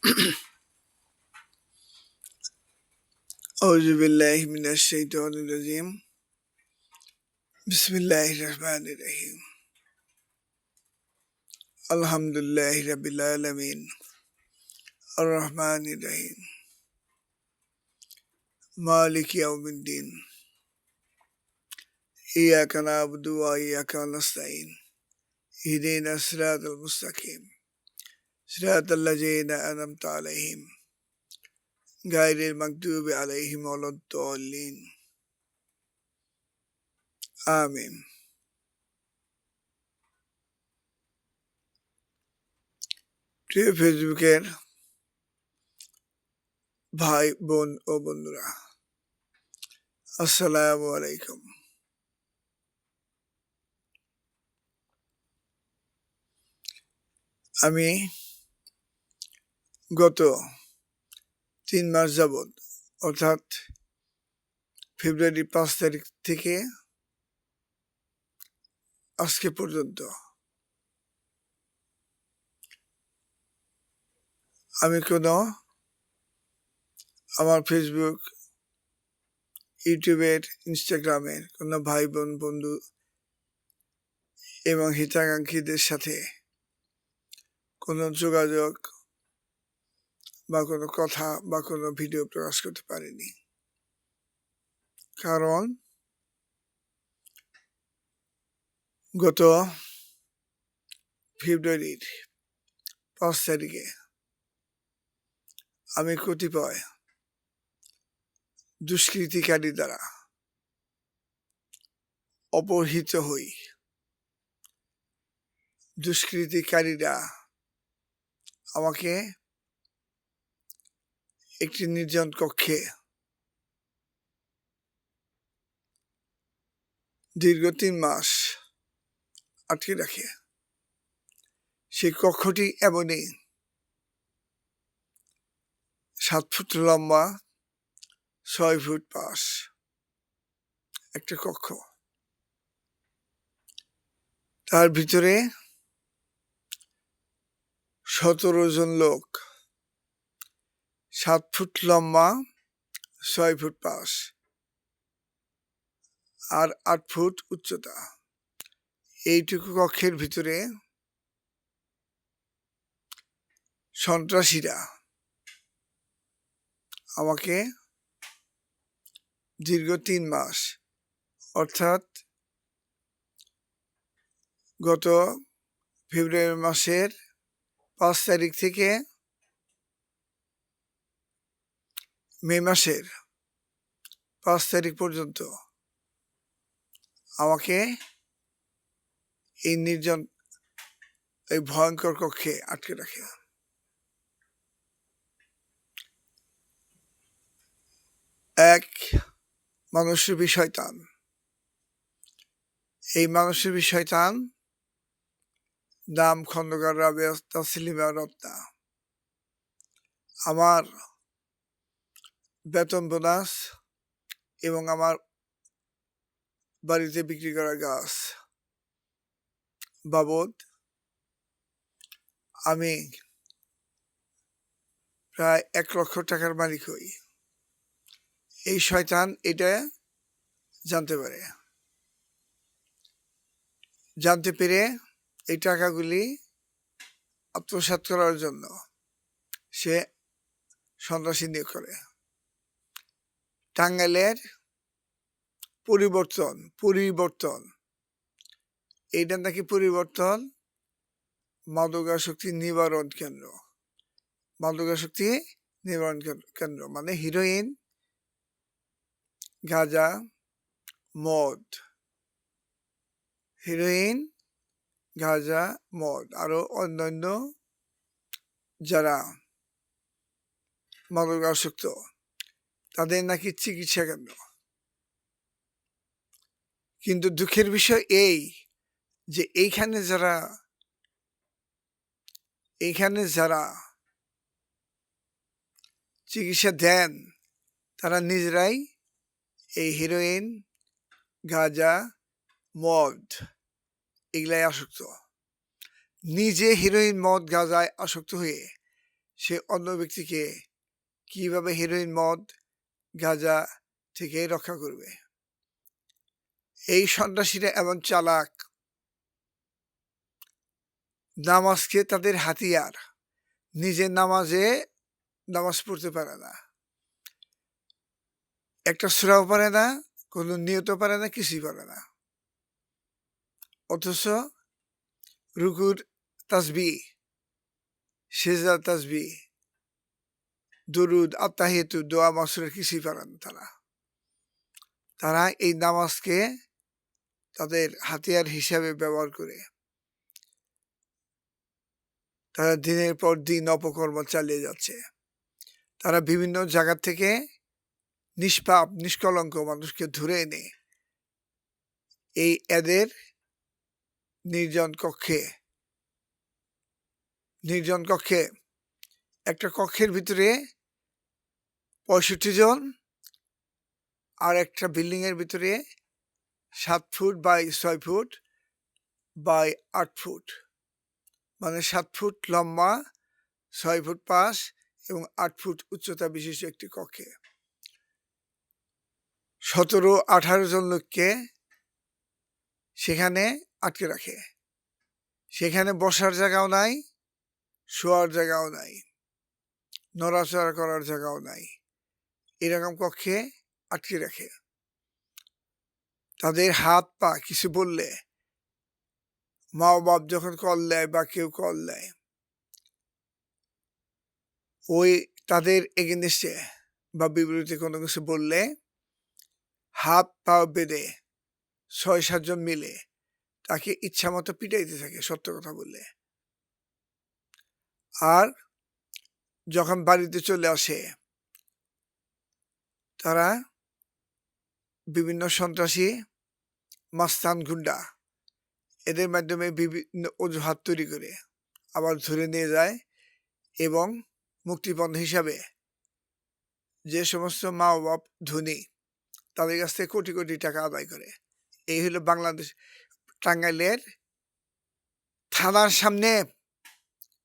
أعوذ بالله من الشيطان الرجيم بسم الله الرحمن الرحيم الحمد لله رب العالمين الرحمن الرحيم مالك يوم الدين إياك نعبد وإياك نستعين اهدنا الصراط المستقيم صراط الذين أنعمت عليهم غير المغضوب عليهم ولا الضالين آمين প্রিয় ফেসবুকের ভাই বোন ও বন্ধুরা, আসসালামু আলাইকুম। আমি গত 3 মাস যাবৎ অর্থাৎ ফেব্রুয়ারি 5 তারিখ থেকে আজকে পর্যন্ত আমি আমার ফেসবুক, ইউটিউবের, ইনস্টাগ্রামের কোনো ভাই বোন বন্ধু এবং হিতাকাঙ্ক্ষীদের সাথে কোনো যোগাযোগ বা কোনো কথা বা কোনো ভিডিও প্রকাশ করতে পারিনি। কারণ গত ফেব্রুয়ারির 5 তারিখে আমি কতিপয় দুষ্কৃতিকারী দ্বারা অপহৃত হই। দুষ্কৃতিকারীরা আমাকে একটি নির্জন কক্ষে দীর্ঘ 3 মাস আটকে রাখে। সেই কক্ষটি এমনই 7 ফুট লম্বা, 6 ফুট পাশ একটা কক্ষ। তার ভিতরে 17 জন লোক, 7 ফুট লম্বা, 6 ফুট পাশ আর 8 ফুট উচ্চতা। এইটুকু কক্ষের ভিতরে সন্ত্রাসীরা আমাকে দীর্ঘ 3 মাস অর্থাৎ গত ফেব্রুয়ারি মাসের 5 তারিখ থেকে মে মাসের 5 তারিখ পর্যন্ত আমাকে এই নির্জন, এই ভয়ঙ্কর কক্ষে আটকে রাখে। এক মানুষরূপী শয়তান। এই মানুষরূপী শয়তান নাম খন্দকার রাবেয়া তাসলিমা রত্না। আমার বেতন বোনাস এবং আমার বাড়িতে বিক্রি করা গাছ বাবদ আমি প্রায় 1 লক্ষ টাকার মালিক হই। এই শয়তান এটা জানতে পারে। জানতে পেরে এই টাকাগুলি আত্মসাৎ করার জন্য সে সন্ত্রাসী নিয়োগ করে। টাঙ্গাইলের পরিবর্তন এইটা নাকি পরিবর্তন মাদকাসক্তি নিবারণ কেন্দ্র। মাদকাসক্তি নিবারণ কেন্দ্র মানে হিরোইন, গাঁজা, মদ, হিরোইন, গাঁজা, মদ আরো অন্যান্য যারা মাদকাসক্ত তাদের নাকি চিকিৎসা কেন্দ্র। কিন্তু দুঃখের বিষয় এই যে এইখানে যারা চিকিৎসা দেন তারা নিজেরাই এই হিরোইন, গাঁজা, মদ এগুলাই আসক্ত। নিজে হিরোইন, মদ, গাঁজায় আসক্ত হয়ে সে অন্য ব্যক্তিকে কিভাবে হেরোইন, মদ, গাঁজা থেকে রক্ষা করবে। এই সন্ত্রাসীরা এমন চালাক, নামাজকে তাদের হাতিয়ার। নিজের নামাজ পড়তে পারে না, একটা সূরাও পারে না, কোনো নিয়ত পারে না, কিছুই পারে না। অথচ রুকুর তাসবিহ, সেজদার তাসবিহ, দুরুদ, আত্তাহিয়াতু, দোয়া, মাসুরের কিছুই পারে না তারা। তারা এই নামাজকে তাদের হাতিয়ার হিসাবে ব্যবহার করে তারা দিনের পর দিন অপকর্ম চালিয়ে যাচ্ছে। তারা বিভিন্ন জায়গা থেকে নিষ্পাপ, নিষ্কলঙ্ক মানুষকে ধরে এনে এই এদের নির্জন কক্ষে একটা কক্ষের ভিতরে 65 জন, আর একটা বিল্ডিং এর ভিতরে 7 foot by 6 foot by 8 foot, মানে 7 ফুট লম্বা, 6 ফুট পাশ এবং 8 ফুট উচ্চতা বিশিষ্ট একটি কক্ষে 17-18 জন লোককে সেখানে আটকে রাখে। সেখানে বসার জায়গাও নাই, শোয়ার জায়গাও নাই, নড়াচড়া করার জায়গাও নাই। এরকম কক্ষে আটকে রাখে। তাদের হাত পা কিছু বললে, মা বাপ যখন কল দেয় বা কেউ কল দেয়, ওই তাদের এগেনস্টে বা বিপরীতে কোনো কিছু বললে হাত পা বেঁধে 6-7 জন মিলে তাকে ইচ্ছা মতো পিটাইতে থাকে সত্য কথা বললে। আর যখন বাড়িতে চলে আসে, তারা বিভিন্ন সন্ত্রাসী, মাস্তান, গুন্ডা এদের মাধ্যমে বিভিন্ন অজুহাত তৈরি করে আবার ধরে নিয়ে যায় এবং মুক্তিপণ হিসাবে যে সমস্ত মা বাপ ধনী তাদের কাছ থেকে কোটি কোটি টাকা আদায় করে। এই হলো বাংলাদেশ টাঙ্গাইলের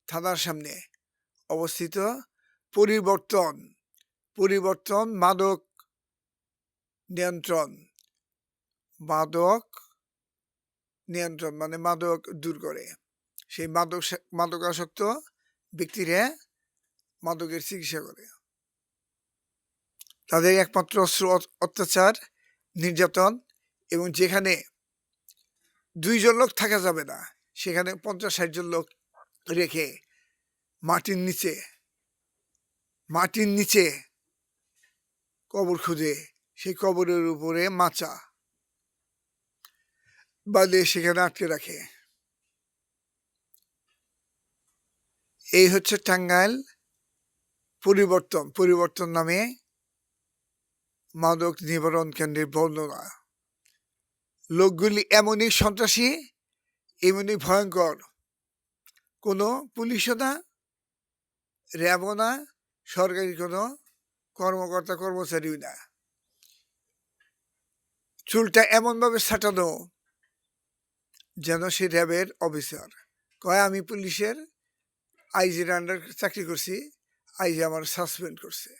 থানার সামনে অবস্থিত পরিবর্তন মাদক নিয়ন্ত্রণ মানে মাদক দূর করে। সেই মাদকাসক্ত ব্যক্তিরা মাদকের চিকিৎসা করে। তাদের একমাত্র অস্ত্র অত্যাচার, নির্যাতন, এবং যেখানে 2 জন লোক থাকা যাবে না সেখানে 50-60 জন লোক রেখে মাটির নিচে কবর খুঁজে সেই কবরের উপরে মাচা বাঁধে সেখানে আটকে রাখে। এই হচ্ছে টাঙ্গাইল পরিবর্তন নামে মাদক নিবারণ কেন্দ্রের বর্ণনা। লোকগুলি এমনই সন্ত্রাসী, এমনই ভয়ঙ্কর, কোনো পুলিশও না, র্যাবও না, সরকারি কোনো কর্মকর্তা কর্মচারীও না। চুলটা এমনভাবে ছাটানো যেন সে র্যাবের অফিসার। কয় আমি পুলিশের আইজির আন্ডার চাকরি করছি, আইজি আমার সাসপেন্ড করছে,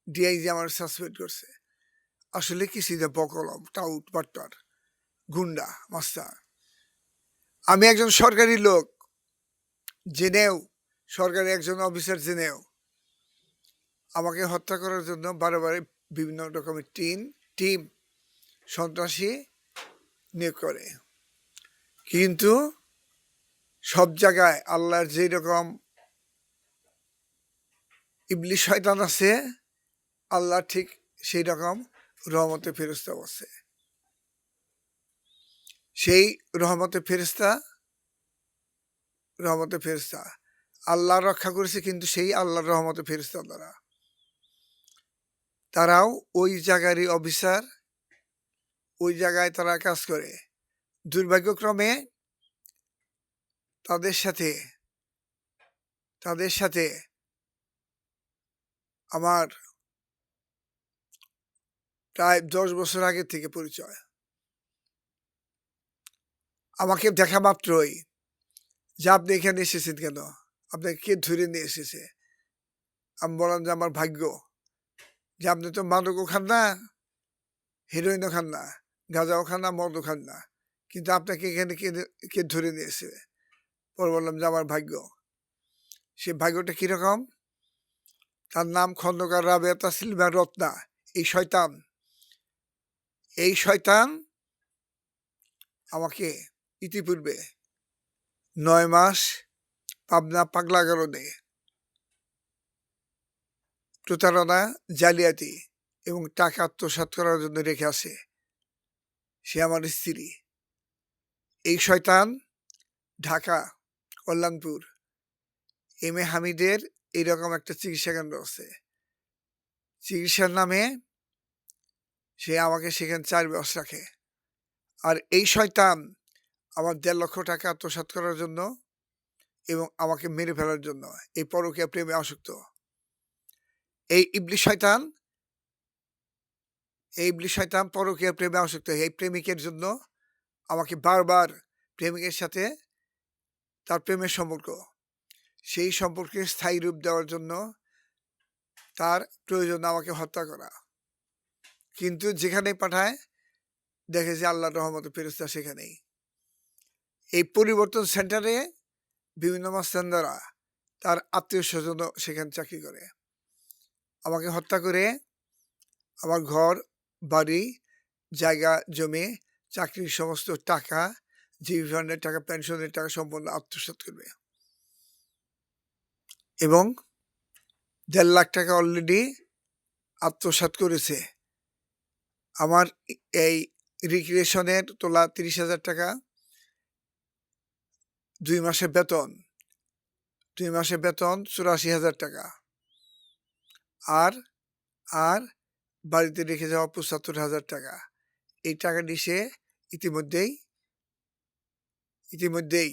ডিআইজি আমার সাসপেন্ড করছে। আসলে কি সিধা বকলম, টাউট, বাট্টার, গুন্ডা, মাস্টার। আমি একজন সরকারি লোক জেনেও, সরকারি একজন অফিসার জেনেও আমাকে হত্যা করার জন্য বারে বিভিন্ন রকমের টিম সন্ত্রাসী নিয়োগ করে। কিন্তু সব জায়গায় আল্লাহর যেই রকম ইবলিশ শয়তান আছে, আল্লাহ ঠিক সেই রকম রহমতে ফেরেশতা আছে। সেই রহমতে ফেরেশতা আল্লাহ রক্ষা করেছে, কিন্তু সেই আল্লাহর রহমতে ফেরেশতা দ্বারা। তারাও ওই জায়গারই অফিসার, ওই জায়গায় তারা কাজ করে। দুর্ভাগ্যক্রমে তাদের সাথে আমার প্রায় 10 বছর আগে থেকে পরিচয়। আমাকে দেখা মাত্রই যে আপনি এখানে এসেছেন কেন, আপনাকে কে ধরে নিয়ে এসেছে, আমি বললাম যে আমার ভাগ্য যে আপনি তো মাদকও খান না, হেরোইনও খান না, গাঁজাও খান না, মদও খান না, কিন্তু আপনাকে এখানে কে ধরে নিয়েছে? পরে বললাম যে আমার ভাগ্য। সে ভাগ্যটা কিরকম? তার নাম খন্দকার রাবেয়া তাসলিমা রত্না। এই শয়তান আমাকে ইতিপূর্বে 9 মাস পাবনা পাগলাগারদে প্রতারণা, জালিয়াতি এবং টাকা আত্মসাৎ করার জন্য রেখে আসে। সে আমার স্ত্রী। এই শয়তান ঢাকা, কল্যাণপুর এম এ হামিদের এইরকম একটা চিকিৎসা কেন্দ্র আছে। চিকিৎসার নামে সে আমাকে সেখানে 4 মাস রাখে। আর এই শয়তান আমার 1.5 লক্ষ টাকা আত্মসাৎ করার জন্য এবং আমাকে মেরে ফেলার জন্য এই পরকীয়া প্রেমে আসক্ত। এই ইবলিশ শয়তান পরকীয়া প্রেমে আসক্ত। এই প্রেমিকের জন্য আমাকে বারবার প্রেমিকের সাথে তার প্রেমের সম্পর্ক, সেই সম্পর্কে স্থায়ী রূপ দেওয়ার জন্য তার প্রয়োজন আমাকে হত্যা করা। কিন্তু যেখানে পাঠায় দেখে যে আল্লাহর রহমতে ফেরেশতা সেখানেই। এই পরিবর্তন সেন্টারে বিভিন্ন মাস্তানরা তার আত্মীয় স্বজনও সেখানে চাকরি করে। আমাকে হত্যা করে আমার ঘর, বাড়ি, জায়গা, জমি, চাকরির সমস্ত টাকা, জিবি ফান্ডের টাকা, পেনশনের টাকা সম্পূর্ণ আত্মসাৎ করবে এবং 1.5 লাখ টাকা অলরেডি আত্মসাৎ করেছে। আমার এই রিক্রিয়েশনের তোলা 30,000 টাকা, 2 মাসের বেতন 84,000 টাকা, আর আর বাড়িতে রেখে যাওয়া 75,000 টাকা। এই টাকাটি সে ইতিমধ্যেই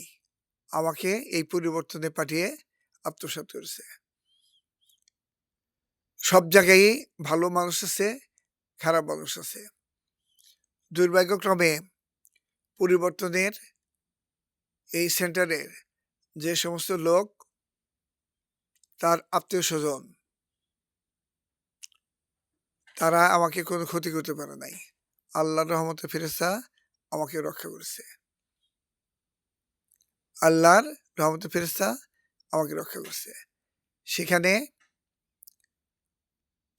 আমাকে এই পরিবর্তনে পাঠিয়ে আত্মসাৎ করেছে। সব জায়গায় ভালো মানুষ আছে, খারাপ মানুষ আছে। দুর্ভাগ্যক্রমে পরিবর্তনের এই সেন্টারের যে সমস্ত লোক, তার আত্মীয় স্বজন, তারা আমাকে কোনো ক্ষতি করতে পারে নাই। আল্লাহর রহমতে ফেরেশতা আমাকে রক্ষা করেছে। আল্লাহর রহমতে ফেরেশতা আমাকে রক্ষা করছে। সেখানে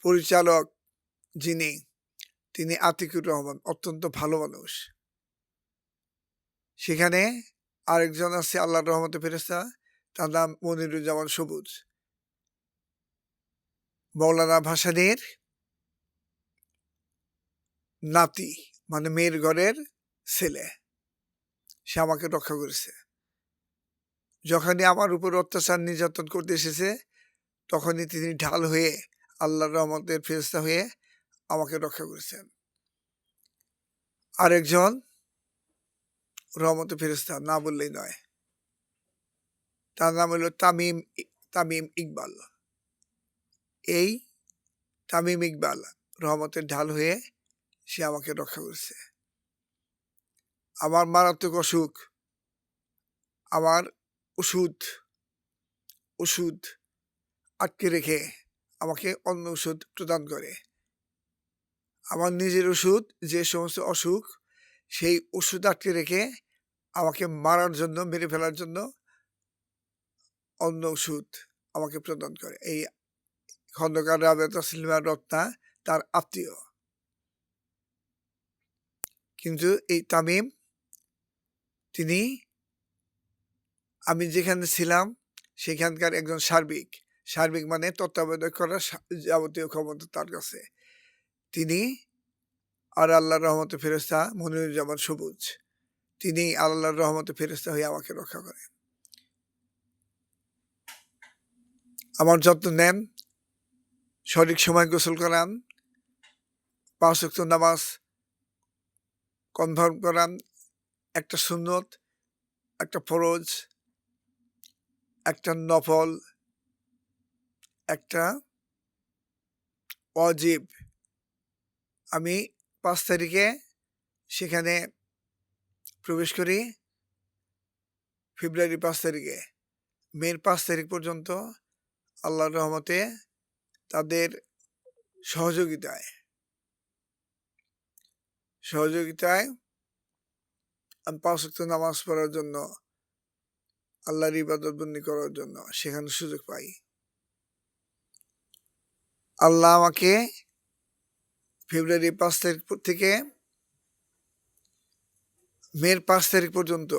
পরিচালক তিনি আতিকুর রহমান, অত্যন্ত ভালো মানুষ। সেখানে আরেকজন আছে আল্লাহর রহমতে ফেরেশতা, তার নাম মনিরুজ্জামান সবুজ, মৌলানা ভাসানীর নাতি, মানে মেয়ের ঘরের ছেলে। সে আমাকে রক্ষা করেছে। যখনই আমার উপর অত্যাচার নির্যাতন করতে এসেছে, তখনই তিনি ঢাল হয়ে, আল্লাহর রহমতের ফেরেশতা হয়ে আমাকে রক্ষা করেছেন। আরেকজন রহমতের ফেরেশতা, না বললেই নয়, তার নাম হলো তামিম ইকবাল। এই তামিম ইকবাল রহমতের ঢাল হয়ে সে আমাকে রক্ষা করেছে। আমার মারাত্মক অসুখ, আমার ওষুধ আটকে রেখে আমাকে অন্য ওষুধ প্রদান করে। আমার নিজের ওষুধ, যে সমস্ত অসুখ, সেই ওষুধ আটকে রেখে আমাকে মারার জন্য, মেরে ফেলার জন্য অন্য ওষুধ আমাকে প্রদান করে। এই খন্দকার রাবেয়া তাসলিমা রত্না তার আত্মীয়। কিন্তু এই তামিম, আমি যেখানে ছিলাম সেখানকার একজন সার্বিক মানে তত্ত্বাবধায়ক করার যাবতীয় ক্ষমতা তার কাছে। তিনি আর আল্লাহর রহমতে ফেরেশতা মনিরুজ্জামান সবুজ, তিনি আল্লাহর রহমতে ফেরেশতা হয়ে আমাকে রক্ষা করেন। আমার যত্ন নেন, সঠিক সময় গোসল করান, 5 ওয়াক্ত নামাজ কনফার্ম করান, একটা সুন্নত, একটা ফরজ, একটা নফল, একটা ওয়াজিব। আমি 5 তারিখে সেখানে প্রবেশ করি, ফেব্রুয়ারি 5 তারিখে। মের 5 তারিখ পর্যন্ত আল্লাহর রহমতে তাদের সহযোগিতায় আমি 5 ওয়াক্ত নামাজ পড়ার জন্য, আল্লাহর ইবাদত বন্দি করার জন্য সেখানে সুযোগ পাই। আল্লাহ আমাকে ফেব্রুয়ারি 5 তারিখ থেকে মের 5 তারিখ পর্যন্ত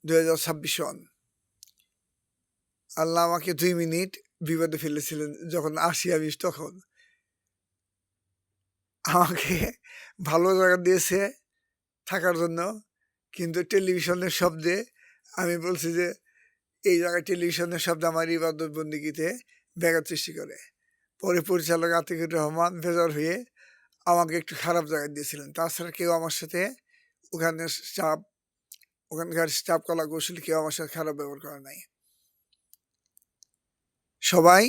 2026 সন আল্লাহ আমাকে 2 মিনিট বিপদে ফেলেছিলেন। যখন আসি আমি তখন আমাকে ভালো জায়গা দিয়েছে থাকার জন্য, কিন্তু টেলিভিশনের শব্দে আমি বলছি যে এই জায়গায় টেলিভিশনের শব্দ আমার ইবাদত বন্দিগিতে ব্যাঘাত সৃষ্টি করে। পরে পরিচালক আতিকুর রহমান বেজার হয়ে আমাকে একটু খারাপ জায়গায় দিয়েছিলেন। তাছাড়া কেউ আমার সাথে ওখানকার স্টাফ কলা কৌশলী কেউ আমার সাথে খারাপ ব্যবহার করে নাই। সবাই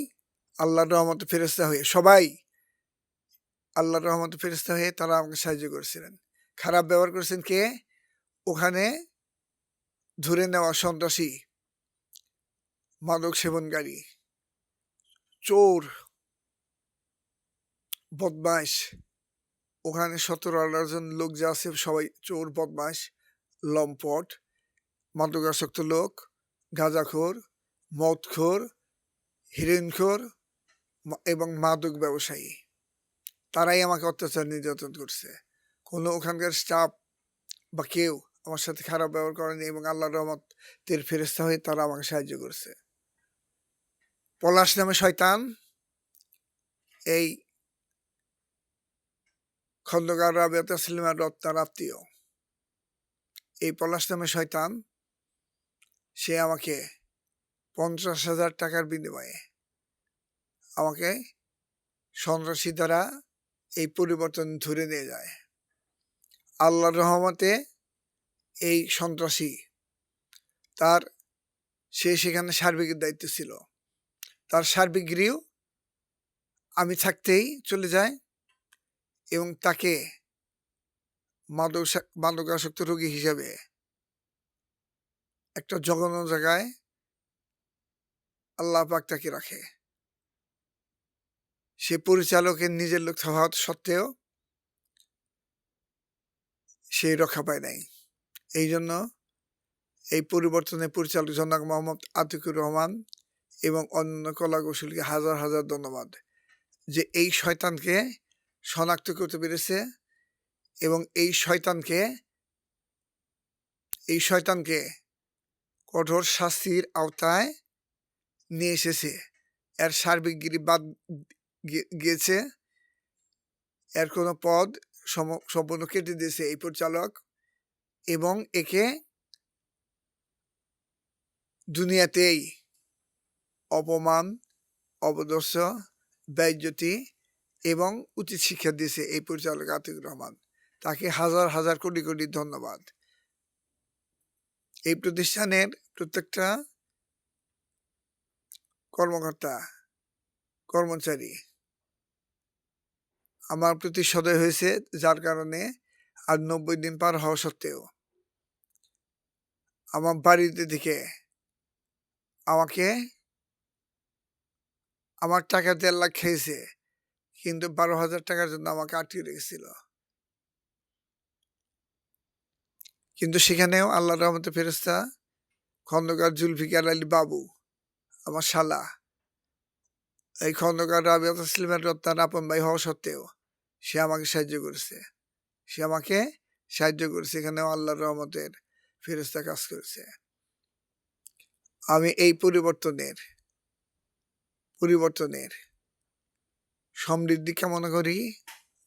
আল্লাহর রহমতে ফেরেশতা হয়ে তারা আমাকে সাহায্য করেছিলেন। খারাপ ব্যবহার করেছেন কে? ওখানে ধরে নেওয়া সন্ত্রাসী, মাদক সেবনকারী, চোর, বদমাইশ। ওখানে 17-18 জন লোক যা আছে সবাই চোর, বদমাইশ, লম্পট, মাদকাসক্ত লোক, গাঁজাখোর, মদখোর, হিরোইনখোর এবং মাদক ব্যবসায়ী। তারাই আমাকে অত্যাচার নির্যাতন করছে। কোনো ওখানকার স্টাফ বা কেউ আমার সাথে খারাপ ব্যবহার করেনি এবং আল্লাহর রহমতের ফেরেশতা হয়ে তারা আমাকে সাহায্য করছে। পলাশ নামে শয়তান এই খন্দকার রাবেয়া তাসলিমার রত্নার আত্মীয়। এই পলাশ নামে শয়তান সে আমাকে 50,000 টাকার বিনিময়ে আমাকে সন্ত্রাসী দ্বারা এই পরিবর্তন ধরে নিয়ে যায়। আল্লাহর রহমতে এই সন্ত্রাসী সে সেখানে সার্বিক দায়িত্ব ছিল। তার সার্বিক গৃহ আমি থাকতেই চলে যায় এবং তাকে মাদকাসক্ত রোগী হিসাবে একটা জঘন্য জায়গায় আল্লাহ পাক তাকে রাখে। সে পরিচালকের নিজের লোক হওয়া সত্ত্বেও সে রক্ষা পায় নাই। এই জন্য এই পরিবর্তনে পরিচালক জনাব মোহাম্মদ আতিকুর রহমান এবং অন্য কলা কৌশলীকে হাজার হাজার ধন্যবাদ যে এই শয়তানকে শনাক্ত করতে পেরেছে এবং এই শয়তানকে কঠোর শাস্তির আওতায় নিয়ে এসেছে। এর সার্বিক গিরি বাদ গিয়েছে, এর কোনো পদ সম্পূর্ণ কেটে দিয়েছে এই পরিচালক এবং একে দুনিয়াতেই অপমান, অপদস্থ, বেইজ্জতি এবং উচিত শিক্ষা দিয়েছে এই পরিচালক আতিকুর রহমান। তাকে হাজার হাজার কোটি কোটি ধন্যবাদ। এই প্রতিষ্ঠানের প্রত্যেকটা কর্মকর্তা, কর্মচারী আমার প্রতি সদয় হয়েছে, যার কারণে আর 90 দিন পার হওয়া সত্ত্বেও আমার বাড়িতে থেকে আমাকে আমার টাকা 1.5 লাখ খেয়েছে, কিন্তু 12,000 টাকার জন্য আমাকে আটকে রেখেছিল। কিন্তু সেখানেও আল্লাহর রহমতে ফেরেশতা খন্দকার জুলফিকার আলী বাবু, আমার শালা, এই খন্দকার রাবেয়া তাসলিমার রত্নার আপন ভাই হওয়া সত্ত্বেও সে আমাকে সাহায্য করেছে। এখানেও আল্লাহর রহমতের ফেরেশতা কাজ করেছে। আমি এই পরিবর্তনের সমৃদ্ধি কামনা করি,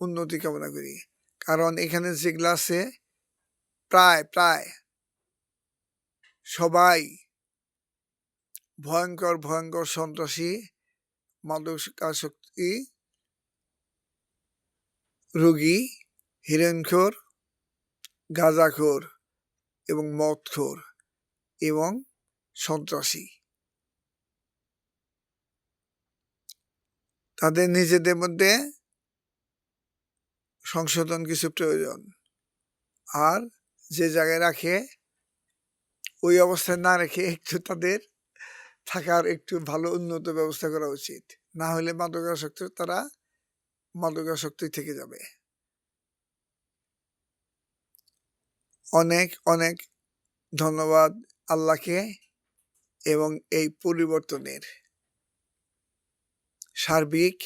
উন্নতি কামনা করি। কারণ এখানে যেগুলো আছে প্রায় সবাই ভয়ঙ্কর ভয়ঙ্কর সন্ত্রাসী, মাদকাসক্তি রোগী, হিরোইনখোর, গাঁজাখোর এবং মদখোর এবং সন্ত্রাসী। তাদের নিজেদের মধ্যে সংশোধন কিছু প্রয়োজন, আর যে জায়গায় রাখে ওই অবস্থায় না রেখে একটু তাদের থাকার একটু ভালো উন্নত ব্যবস্থা করা উচিত। না হলে মাদকাসক্ত তারা মাদকাসক্তই থেকে যাবে। অনেক অনেক ধন্যবাদ আল্লাহকে এবং এই পরিবর্তনের সার্বিক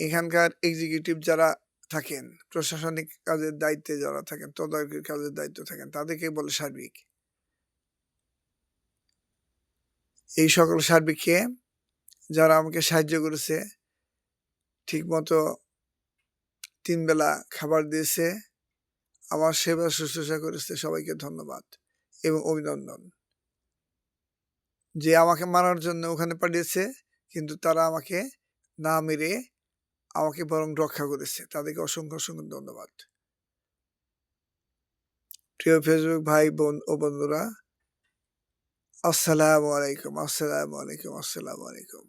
এখানকার এক্সিকিউটিভ যারা থাকেন, প্রশাসনিক কাজের দায়িত্বে যারা থাকেন, তদারকির কাজের দায়িত্ব থাকেন, তাদেরকে বলে সার্বিক। এই সকল সার্বিককে যারা আমাকে সাহায্য করেছে, ঠিকমতো 3 বেলা খাবার দিয়েছে, আমার সেবা শুশ্রূষা করেছে, সবাইকে ধন্যবাদ এবং অভিনন্দন। যে আমাকে মারার জন্য ওখানে পাঠিয়েছে, কিন্তু তারা আমাকে না মেরে আমাকে বরং রক্ষা করেছে, তাদেরকে অসংখ্য অসংখ্য ধন্যবাদ। প্রিয় ফেসবুক ভাই বোন ও বন্ধুরা, আসসালামু আলাইকুম, আসসালামু আলাইকুম, আসসালামু আলাইকুম।